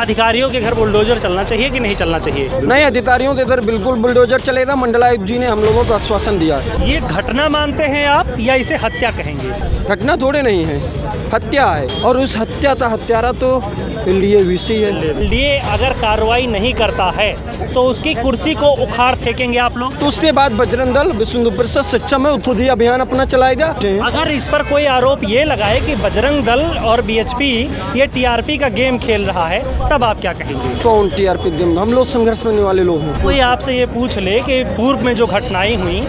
अधिकारियों के घर बुलडोजर चलना चाहिए कि नहीं चलना चाहिए? नहीं, अधिकारियों के इधर बिल्कुल बुलडोजर चलेगा। मंडलायुक्त जी ने हम लोगों को आश्वासन दिया है। ये घटना मानते हैं आप या इसे हत्या कहेंगे? घटना थोड़े नहीं है, हत्या है, और उस हत्या का हत्यारा तो LDA-VC है। लिए अगर कार्रवाई नहीं करता है तो उसकी कुर्सी को उखाड़ फेंकेंगे आप लोग? तो उसके बाद बजरंग दल, विश्व हिंदू परिषद सक्षम है, खुद ही अभियान अपना चलाएगा। अगर इस पर कोई आरोप ये लगाए कि बजरंग दल और BHP ये TRP का गेम खेल रहा है, तब आप क्या कहेंगे? कौन TRP गेम? हम लोग संघर्ष करने वाले लोग हैं। कोई आपसे ये पूछ ले कि पूर्व में जो घटनाएं हुई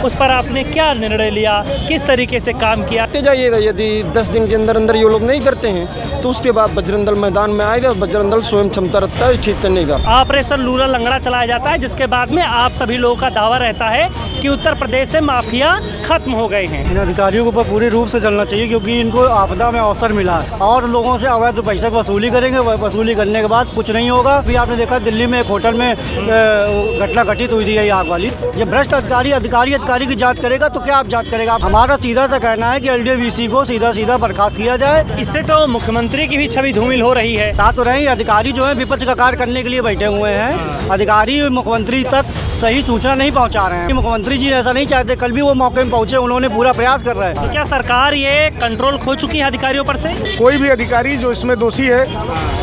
उस पर आपने क्या निर्णय लिया, किस तरीके से काम किया? जाइएगा, यदि 10 दिन के अंदर अंदर ये लोग नहीं करते हैं तो उसके बाद बजरंग दल मैदान में आएगा। बजरंग दल स्वयं क्षमता रखता है ठीक करने का। ऑपरेशन लूला लंगड़ा चलाया जाता है, जिसके बाद में आप सभी लोगों का दावा रहता है कि उत्तर प्रदेश से माफिया खत्म हो गए हैं। इन अधिकारियों के ऊपर पूरी रूप से चलना चाहिए, क्योंकि इनको आपदा में अवसर मिला है और लोगों से अवैध पैसा की वसूली करेंगे। वसूली करने के बाद कुछ नहीं होगा। अभी आपने देखा दिल्ली में एक होटल में घटना घटित हुई थी, ये आग वाली। ये भ्रष्ट अधिकारी की जाँच करेगा तो क्या आप जाँच करेगा? हमारा सीधा सा कहना है कि LDA-VC को सीधा बर्खास्त किया जाए। इससे तो मुख्यमंत्री की भी छवि धूमिल हो रही है। साथ तो रहे, अधिकारी जो है विपक्ष का कार्य करने के लिए बैठे हुए हैं। अधिकारी मुख्यमंत्री तक सही सूचना नहीं पहुंचा रहे हैं। मुख्यमंत्री जी ऐसा नहीं चाहते, कल भी वो मौके में पहुंचे, उन्होंने पूरा प्रयास कर रहे हैं। तो क्या सरकार ये कंट्रोल खो चुकी है अधिकारियों पर से? कोई भी अधिकारी जो इसमें दोषी है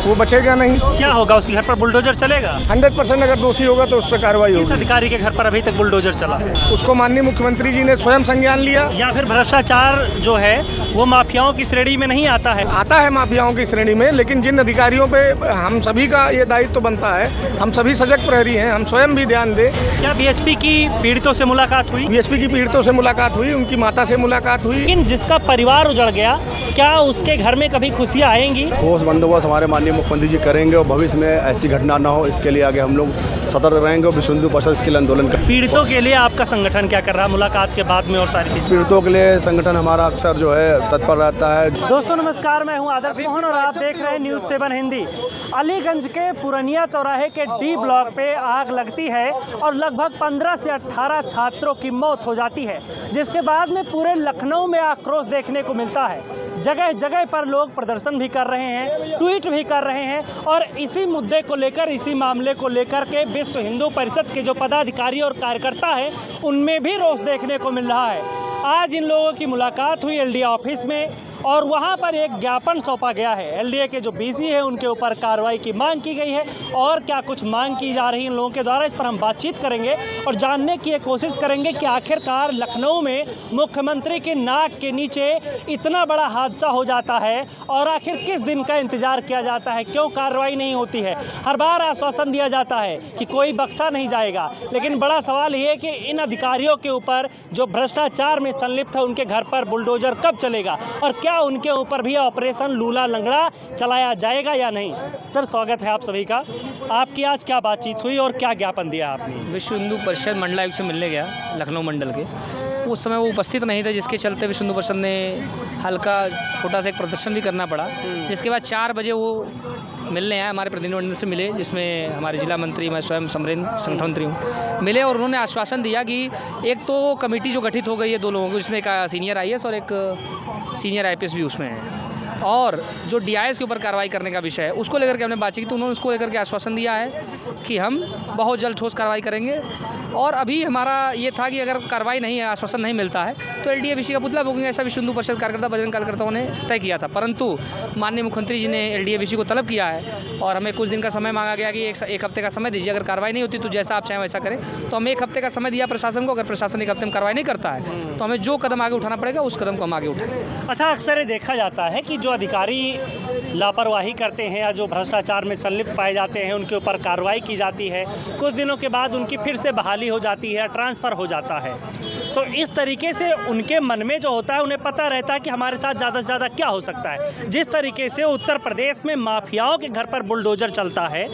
वो बचेगा नहीं। क्या होगा, उसके घर पर बुलडोजर चलेगा? 100% अगर दोषी होगा तो उस पर कार्रवाई किस होगी। अधिकारी के घर पर अभी तक बुलडोजर चला? उसको माननीय मुख्यमंत्री जी ने स्वयं संज्ञान लिया। या फिर भ्रष्टाचार जो है वो माफियाओं की श्रेणी में नहीं आता है? आता है माफियाओं की श्रेणी में, लेकिन जिन अधिकारियों पे हम सभी का ये दायित्व तो बनता है, हम सभी सजग प्रहरी हैं, हम स्वयं भी ध्यान दें। क्या BHP की पीड़ितों से मुलाकात हुई? BHP की पीड़ितों से मुलाकात हुई, उनकी माता से मुलाकात हुई। लेकिन जिसका परिवार उजड़ गया, क्या उसके घर में कभी खुशियाँ आएंगी? ठोस बंदोबस्त हमारे माननीय मुख्यमंत्री जी करेंगे और भविष्य में ऐसी घटना न हो, इसके लिए आगे हम लोग सतर्क रहेंगे और विश्व हिंदू परिषद इसके लिए आंदोलन करेंगे। पीड़ितों के लिए आपका संगठन क्या कर रहा है मुलाकात के बाद में और सारी चीज़? पीड़ितों के लिए संगठन हमारा अक्सर जो है तत्पर रहता है। दोस्तों नमस्कार, मैं हूं आदर्श मोहन और आप देख रहे हैं न्यूज़ 7 हिंदी। अलीगंज के पुरनिया चौराहे के D ब्लॉक पे आग लगती है और लगभग 15 से 18 छात्रों की मौत हो जाती है, जिसके बाद में पूरे लखनऊ में आक्रोश देखने को मिलता है। जगह जगह पर लोग प्रदर्शन भी कर रहे हैं, ट्वीट भी कर रहे हैं और इसी मुद्दे को लेकर, इसी मामले को लेकर के विश्व हिंदू परिषद के जो पदाधिकारी और कार्यकर्ता हैं उनमें भी रोष देखने को मिल रहा है। आज इन लोगों की मुलाकात हुई LDA ऑफिस में और वहां पर एक ज्ञापन सौंपा गया है। LDA के जो BC है उनके ऊपर कार्रवाई की मांग की गई है और क्या कुछ मांग की जा रही है इन लोगों के द्वारा, इस पर हम बातचीत करेंगे और जानने की कोशिश करेंगे कि आखिरकार लखनऊ में मुख्यमंत्री के नाक के नीचे इतना बड़ा हादसा हो जाता है और आखिर किस दिन का इंतजार किया जाता है, क्यों कार्रवाई नहीं होती है। हर बार आश्वासन दिया जाता है कि कोई बख्शा नहीं जाएगा, लेकिन बड़ा सवाल ये है कि इन अधिकारियों के ऊपर जो भ्रष्टाचार में संलिप्त है उनके घर पर बुलडोजर कब चलेगा और क्या उनके ऊपर भी ऑपरेशन लूला लंगड़ा चलाया जाएगा या नहीं। सर स्वागत है आप सभी का। आपकी आज क्या बातचीत हुई और क्या ज्ञापन दिया आपने? विश्व हिंदू परिषद मंडलायुक्त से मिलने गया लखनऊ मंडल के, उस समय वो उपस्थित नहीं थे, जिसके चलते विश्व हिंदू परिषद ने हल्का छोटा सा एक प्रदर्शन भी करना पड़ा। जिसके बाद 4 बजे वो मिलने आए, हमारे प्रतिनिधिमंडल से मिले, जिसमें हमारे जिला मंत्री, मैं स्वयं समरेंद्र संगठन मंत्री हूँ, मिले और उन्होंने आश्वासन दिया कि एक तो कमेटी जो गठित हो गई है 2 लोगों की, जिसमें एक सीनियर IAS और एक सीनियर IPS भी उसमें है, और जो DIS के ऊपर कार्रवाई करने का विषय है उसको लेकर के हमने बातचीत की, तो उन्होंने उसको लेकर के आश्वासन दिया है कि हम बहुत जल्द ठोस कार्रवाई करेंगे। और अभी हमारा ये था कि अगर कार्रवाई नहीं है, आश्वासन नहीं मिलता है तो LDA-VC का पुतला फूकेंगे, ऐसा विश्व हिंदू परिषद कार्यकर्ता, बजरंग कार्यकर्ताओं ने तय किया था। परंतु माननीय मुख्यमंत्री जी ने LDA-VC को तलब किया है और हमें कुछ दिन का समय मांगा गया कि एक हफ्ते का समय दीजिए, अगर कार्रवाई नहीं होती तो जैसा आप चाहें वैसा करें। तो हम 1 हफ्ते का समय दिया प्रशासन को, अगर प्रशासन 1 हफ्ते में कार्रवाई नहीं करता है तो हमें जो कदम आगे उठाना पड़ेगा उस कदम को हम आगे उठाएं। अच्छा, अक्सर ये देखा जाता है कि जो अधिकारी लापरवाही करते हैं या जो भ्रष्टाचार में संलिप्त पाए जाते हैं उनके ऊपर कार्रवाई की जाती है, कुछ दिनों के बाद उनकी फिर से बहाली हो जाती है, ट्रांसफ़र हो जाता है। तो इस तरीके से उनके मन में जो होता है, उन्हें पता रहता है कि हमारे साथ ज़्यादा से ज़्यादा क्या हो सकता है। जिस तरीके से उत्तर प्रदेश में माफियाओं के घर पर बुलडोजर चलता है,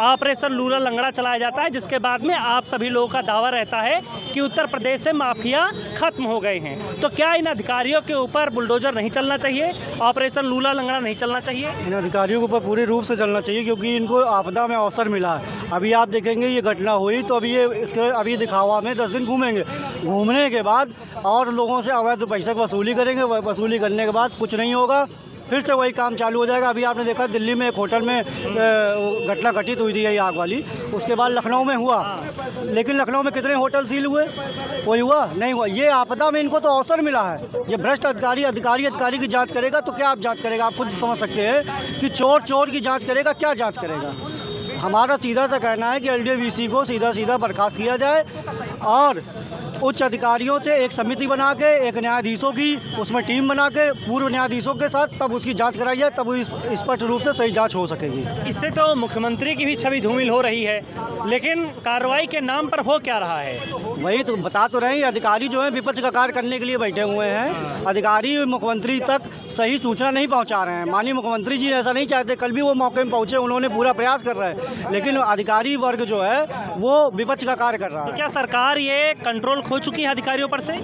ऑपरेशन लूला लंगड़ा चलाया जाता है, जिसके बाद में आप सभी लोगों का दावा रहता है कि उत्तर प्रदेश से माफिया खत्म हो गए हैं। तो क्या इन अधिकारियों के ऊपर बुलडोजर नहीं चलना चाहिए, ऑपरेशन लूला लंगड़ा नहीं चलना चाहिए? इन अधिकारियों के ऊपर पूरी रूप से चलना चाहिए, क्योंकि इनको आपदा में अवसर मिला है। अभी आप देखेंगे ये घटना हुई तो अभी ये इसके अभी दिखावा में 10 दिन घूमेंगे, घूमने के बाद और लोगों से अवैध पैसा की वसूली करेंगे। वसूली करने के बाद कुछ नहीं होगा, फिर से वही काम चालू हो जाएगा। अभी आपने देखा दिल्ली में एक होटल में घटना घटित हुई थी यही आग वाली, उसके बाद लखनऊ में हुआ, लेकिन लखनऊ में कितने होटल सील हुए? कोई हुआ नहीं हुआ। ये आपदा में इनको तो अवसर मिला है। ये भ्रष्ट अधिकारी की जांच करेगा तो क्या आप जांच करेगा? आप खुद समझ सकते हैं कि चोर की जांच करेगा, क्या जांच करेगा? हमारा सीधा सा कहना है कि LDVC को सीधा बर्खास्त किया जाए और उच्च अधिकारियों से एक समिति बना के, एक न्यायाधीशों की उसमें टीम बना के, पूर्व न्यायाधीशों के साथ तब उसकी जांच कराई जाए, तब स्पष्ट रूप से सही जांच हो सकेगी। इससे तो मुख्यमंत्री की भी छवि धूमिल हो रही है, लेकिन कार्रवाई के नाम पर हो क्या रहा है? वही तो बता तो रहे हैं, अधिकारी जो है विपक्ष का कार्य करने के लिए बैठे हुए हैं। अधिकारी मुख्यमंत्री तक सही सूचना नहीं पहुंचा रहे हैं। माननीय मुख्यमंत्री जी ऐसा नहीं चाहते, कल भी वो मौके में पहुंचे, उन्होंने पूरा प्रयास कर रहे हैं, लेकिन अधिकारी वर्ग जो है वो विपक्ष का कार्य कर रहा है। तो क्या सरकार ये कंट्रोल खो चुकी है अधिकारियों पर से?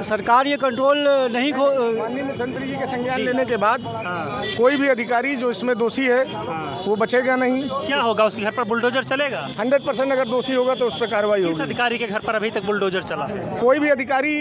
सरकार ये कंट्रोल नहीं खो। माननीय मुख्यमंत्री जी के संज्ञान लेने के बाद कोई भी अधिकारी जो इसमें दोषी है वो बचेगा नहीं। क्या होगा, उसके घर पर बुलडोजर चलेगा? 100% अगर दोषी होगा तो उस पर कार्रवाई किस होगी। अधिकारी के घर पर अभी तक बुलडोजर चला? कोई भी अधिकारी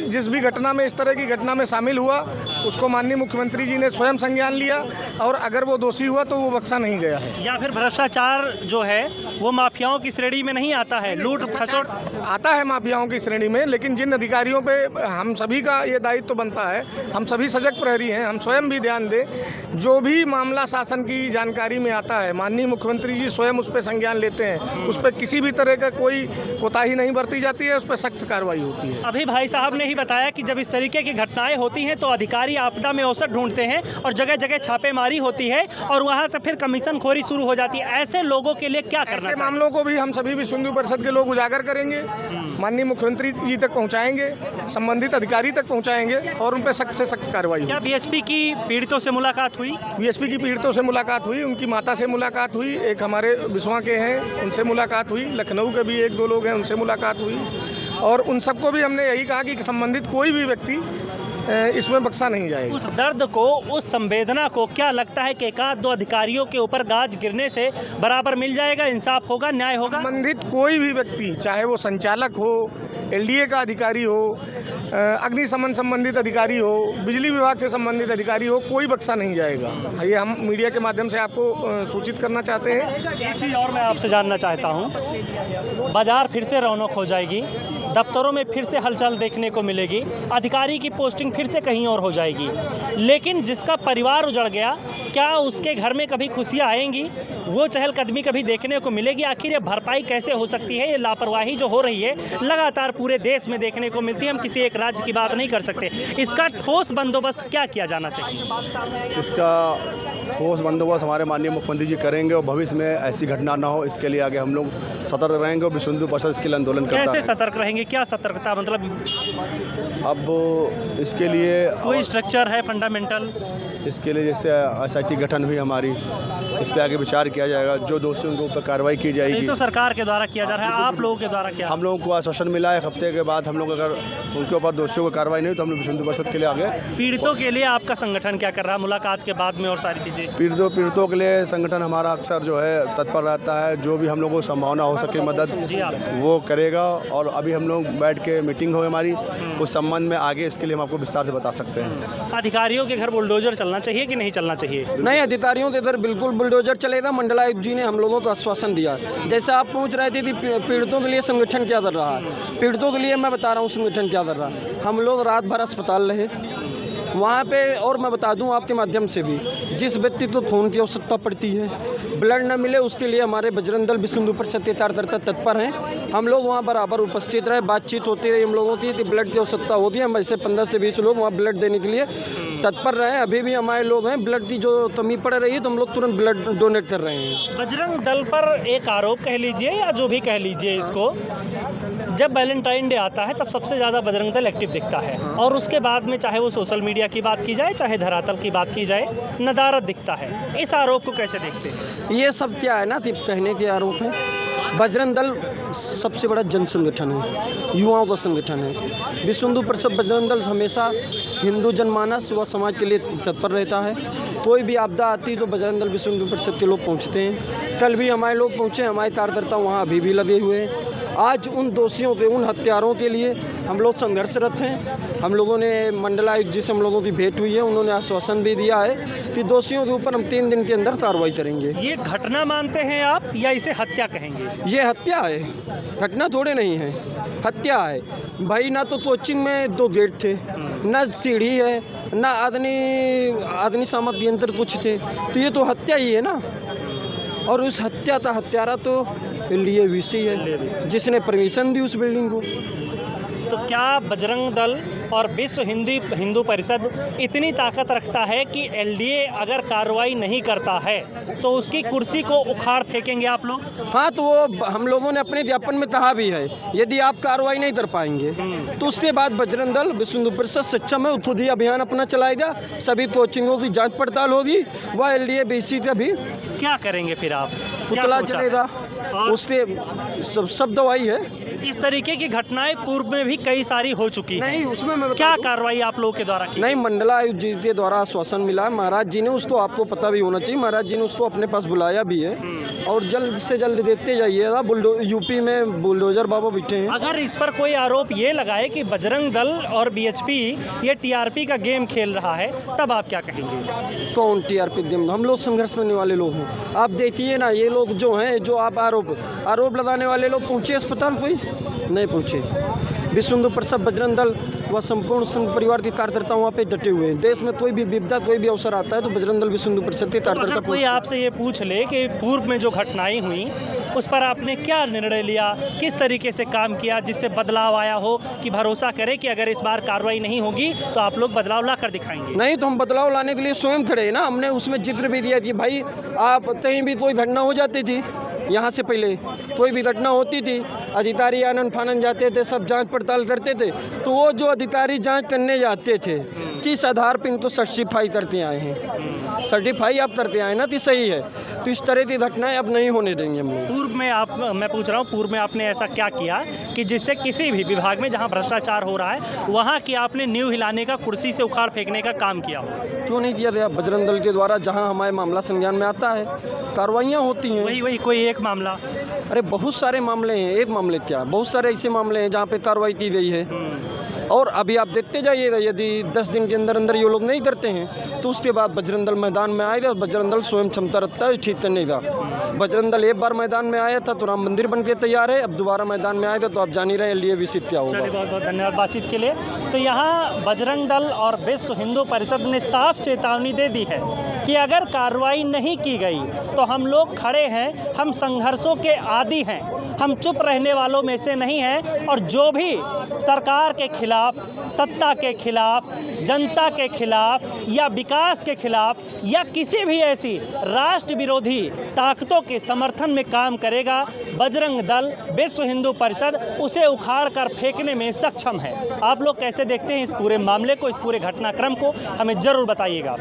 जिस भी घटना में, इस तरह की घटना में शामिल हुआ, उसको माननीय मुख्यमंत्री जी ने स्वयं संज्ञान लिया और अगर वो दोषी हुआ तो वो बख्शा नहीं गया है। या फिर भ्रष्टाचार जो है वो माफियाओं की श्रेणी में नहीं आता है? लूट खसोट आता है माफियाओं की श्रेणी में, लेकिन जिन अधिकारियों पे हम सभी का ये दायित्व बनता है, हम सभी सजग प्रहरी हैं, हम स्वयं भी ध्यान दें। जो भी मामला शासन की जानकारी में आता है, माननीय मुख्यमंत्री जी स्वयं उस पर संज्ञान लेते हैं, उस पर किसी भी तरह का कोई कोताही नहीं बरती जाती है, उस पर सख्त कार्रवाई होती है। अभी भाई साहब ने ही बताया कि जब इस तरीके की घटनाएं होती हैं तो अधिकारी आपदा में अवसर ढूंढते हैं और जगह जगह छापेमारी होती है और वहां से फिर कमीशन खोरी शुरू हो जाती है। ऐसे लोगों के लिए क्या करना ऐसे चाहिए? मामलों को भी हम सभी विश्व हिंदू परिषद के लोग उजागर करेंगे, माननीय मुख्यमंत्री जी तक पहुंचाएंगे, संबंधित अधिकारी तक पहुंचाएंगे और उन पर सख्त से सख्त कार्रवाई होगी। क्या BHP की पीड़ितों से मुलाकात हुई? BHP की पीड़ितों से मुलाकात हुई, उनकी माता से मुलाकात हुई, एक हमारे बिस्वा के हैं उनसे मुलाकात हुई, लखनऊ के भी 1-2 लोग हैं उनसे मुलाकात हुई और उन सबको भी हमने यही कहा कि संबंधित कोई भी व्यक्ति इसमें बख्शा नहीं जाएगा। उस दर्द को, उस संवेदना को क्या लगता है कि 1-2 अधिकारियों के ऊपर गाज गिरने से बराबर मिल जाएगा, इंसाफ होगा, न्याय होगा? संबंधित कोई भी व्यक्ति, चाहे वो संचालक हो, LDA का अधिकारी हो, अग्निशमन संबंधित अधिकारी हो, बिजली विभाग से संबंधित अधिकारी हो, कोई बख्शा नहीं जाएगा। ये हम मीडिया के माध्यम से आपको सूचित करना चाहते हैं। एक चीज़ और मैं आपसे जानना चाहता हूँ, बाजार फिर से रौनक हो जाएगी, दफ्तरों में फिर से हलचल देखने को मिलेगी, अधिकारी की पोस्टिंग फिर से कहीं और हो जाएगी, लेकिन जिसका परिवार उजड़ गया, क्या उसके घर में कभी खुशियाँ आएंगी? वो चहलकदमी कभी देखने को मिलेगी? आखिर ये भरपाई कैसे हो सकती है? ये लापरवाही जो हो रही है लगातार पूरे देश में देखने को मिलती है। हम किसी एक राज्य की बात नहीं कर सकते। इसका ठोस बंदोबस्त क्या किया जाना चाहिए? इसका ठोस बंदोबस्त हमारे माननीय मुख्यमंत्री जी करेंगे और भविष्य में ऐसी घटना ना हो, इसके लिए आगे हम लोग सतर्क रहेंगे और विश्व हिंदू परिषद इसके लिए आंदोलन करता है। कैसे सतर्क रहेंगे? क्या सतर्कता मतलब? अब इसके लिए कोई स्ट्रक्चर है फंडामेंटल? इसके लिए जैसे SIT गठन हुई हमारी, इस पे आगे विचार किया जाएगा, जो दोषियों के ऊपर कार्रवाई की जाएगी। ये तो सरकार के द्वारा किया जा रहा है, आप लोगों के द्वारा क्या? हम लोगों को आश्वासन मिला है, 1 हफ्ते के बाद हम लोग अगर उनके ऊपर दोषियों को कार्रवाई नहीं तो हम लोग विश्व हिंदू परिषद के लिए आगे। पीड़ितों के लिए आपका संगठन क्या कर रहा है मुलाकात के बाद में और सारी चीज़ें? पीड़ितों के लिए संगठन हमारा अक्सर जो है तत्पर रहता है, जो भी हम लोगों को संभावना हो सके मदद जी आप वो करेगा। और अभी हम लोग बैठ के मीटिंग हुई हमारी, उस संबंध में आगे इसके लिए हम आपको विस्तार से बता सकते हैं। अधिकारियों के घर बुलडोजर चलना चाहिए कि नहीं चलना चाहिए? नहीं, अधिकारियों के इधर बिल्कुल बुलडोजर चलेगा। मंडलायुक्त जी ने हम लोगों को आश्वासन दिया। जैसे आप पूछ रहे थे कि पीड़ितों के लिए संगठन क्या कर रहा है, पीड़ितों के लिए मैं बता रहा हूँ संगठन क्या कर रहा है। हम लोग रात भर अस्पताल रहे वहाँ पे, और मैं बता दूं आपके माध्यम से भी, जिस व्यक्ति को खून की आवश्यकता पड़ती है, ब्लड न मिले, उसके लिए हमारे बजरंग दल विश्व हिंदू परिषद के कार्यकर्ता तत्पर हैं। हम लोग वहाँ बराबर उपस्थित रहे, बातचीत होती रही हम लोगों की, ब्लड की आवश्यकता होती है। हम ऐसे 15 से 20 लोग वहाँ ब्लड देने के लिए तत्पर रहे। अभी भी हमारे लोग हैं, ब्लड की जो कमी पड़ रही है तो हम लोग तुरंत ब्लड डोनेट कर रहे हैं। बजरंग दल पर एक आरोप कह लीजिए या जो भी कह लीजिए इसको, जब वैलेंटाइन डे आता है तब सबसे ज़्यादा बजरंग दल एक्टिव दिखता है और उसके बाद में चाहे वो सोशल मीडिया की बात की जाए, चाहे धरातल की बात की जाए, नदारद दिखता है। इस आरोप को कैसे देखते हैं? ये सब क्या है ना, कहने के आरोप हैं। बजरंग दल सबसे बड़ा जन संगठन है, युवाओं का संगठन है। विश्व हिंदू परिषद बजरंग दल हमेशा हिंदू जनमानस व समाज के लिए तत्पर रहता है। कोई भी आपदा आती है तो बजरंग दल विश्व हिंदू परिषद के लोग पहुंचते हैं। कल भी हमारे लोग पहुंचे, हमारे कार्यकर्ता वहां अभी भी लगे हुए हैं आज उन दोषियों के, उन हत्यारों के लिए हम लोग संघर्षरत हैं। हम लोगों ने मंडलायुक्त जी से हम लोगों की भेंट हुई है, उन्होंने आश्वासन भी दिया है कि दोषियों के ऊपर हम 3 दिन के अंदर कार्रवाई करेंगे। ये घटना मानते हैं आप या इसे हत्या कहेंगे? ये हत्या है, घटना थोड़े नहीं है, हत्या है भाई। ना तो कोचिंग में 2 गेट थे, ना सीढ़ी है, ना अग्निशामक यंत्र कुछ थे, तो ये तो हत्या ही है ना। और उस हत्या का हत्यारा तो LDAVC है, जिसने परमिशन दी उस बिल्डिंग को। तो क्या बजरंग दल और विश्व हिंदू परिषद इतनी ताकत रखता है कि LDA अगर कार्रवाई नहीं करता है तो उसकी कुर्सी को उखाड़ फेंकेंगे आप लोग? हाँ, तो वो हम लोगों ने अपने ज्ञापन में कहा भी है, यदि आप कार्रवाई नहीं कर पाएंगे तो उसके बाद बजरंग दल विश्व हिंदू परिषद सक्षम है, खुद ही अभियान अपना चलाएगा, सभी कोचिंगों की जांच पड़ताल होगी, वह LDAVC का भी क्या करेंगे फिर आप? पुतला जलेगा, उससे सब दवाई है। इस तरीके की घटनाएं पूर्व में भी कई सारी हो चुकी हैं। नहीं, उसमें मैं क्या कार्रवाई आप लोगों के द्वारा की? नहीं, मंडलायुक्त जी के द्वारा आश्वासन मिला है, महाराज जी ने, उसको आपको पता भी होना चाहिए, महाराज जी ने उसको अपने पास बुलाया भी है और जल्द से जल्द देते जाइएगा। यूपी में बुलडोजर बाबा बैठे हैं। अगर इस पर कोई आरोप ये लगाए कि बजरंग दल और BHP ये TRP का गेम खेल रहा है, तब आप क्या कहेंगे? कौन TRP गेम? हम लोग संघर्ष करने वाले लोग हैं। आप देखिए ना, ये लोग जो हैं, जो आप आरोप लगाने वाले लोग पहुँचे अस्पताल, कोई नहीं पहुँचे। विश्व हिंदू परिषद, बजरंग दल व संपूर्ण संघ परिवार के कार्यकर्ता वहाँ पे डटे हुए हैं। देश में कोई भी विपदा, कोई भी अवसर आता है तो बजरंग दल, विश्व हिंदू परिषद के कार्यकर्ता। कोई आपसे ये पूछ ले कि पूर्व में जो घटनाएं हुई उस पर आपने क्या निर्णय लिया, किस तरीके से काम किया जिससे बदलाव आया हो, कि भरोसा करें कि अगर इस बार कार्रवाई नहीं होगी तो आप लोग बदलाव ला कर दिखाएंगे? नहीं, तो हम बदलाव लाने के लिए स्वयं खड़े हैं ना। हमने उसमें जिक्र भी दिया कि भाई आप कहीं भी कोई घटना हो जाती थी, यहाँ से पहले कोई भी घटना होती थी, अधिकारी आनन फानन जाते थे, सब जांच पड़ताल करते थे, तो वो जो अधिकारी जांच करने जाते थे किस आधार पर इनको सर्टिफाई करते आए हैं, सर्टिफाई आप करते आए ना, तो सही है। तो इस तरह की घटनाएं अब नहीं होने देंगे हम लोग। पूर्व में मैं पूछ रहा हूँ, पूर्व में आपने ऐसा क्या किया कि जिससे किसी भी विभाग में जहाँ भ्रष्टाचार हो रहा है वहाँ की आपने नींव हिलाने का, कुर्सी से उखाड़ फेंकने का काम किया हो? क्यों नहीं किया गया? बजरंग दल के द्वारा जहाँ हमारे मामला संज्ञान में आता है, कार्रवाइयाँ होती हैं। वही कोई एक मामला? अरे बहुत सारे मामले हैं, एक मामले क्या, बहुत सारे ऐसे मामले हैं जहाँ पे कार्रवाई की गई है। और अभी आप देखते जाइएगा, यदि 10 दिन के अंदर अंदर ये लोग नहीं करते हैं तो उसके बाद बजरंग दल मैदान में आएगा। बजरंग दल स्वयं क्षमता रखता है ठीक करने का। बजरंग दल एक बार मैदान में आया था तो राम मंदिर बन के तैयार है, अब दोबारा मैदान में आएगा तो आप जान ही रहे LDAVC क्या होगा। चलिए, बहुत बहुत धन्यवाद बातचीत के लिए। तो यहाँ बजरंग दल और विश्व हिंदू परिषद ने साफ चेतावनी दे दी है कि अगर कार्रवाई नहीं की गई तो हम लोग खड़े हैं, हम संघर्षों के आदी हैं, हम चुप रहने वालों में से नहीं हैं। और जो भी सरकार के खिलाफ, सत्ता के खिलाफ, जनता के खिलाफ या विकास के खिलाफ या किसी भी ऐसी राष्ट्र विरोधी ताकतों के समर्थन में काम करेगा, बजरंग दल, विश्व हिंदू परिषद उसे उखाड़ कर फेंकने में सक्षम है। आप लोग कैसे देखते हैं इस पूरे मामले को, इस पूरे घटनाक्रम को, हमें ज़रूर बताइएगा।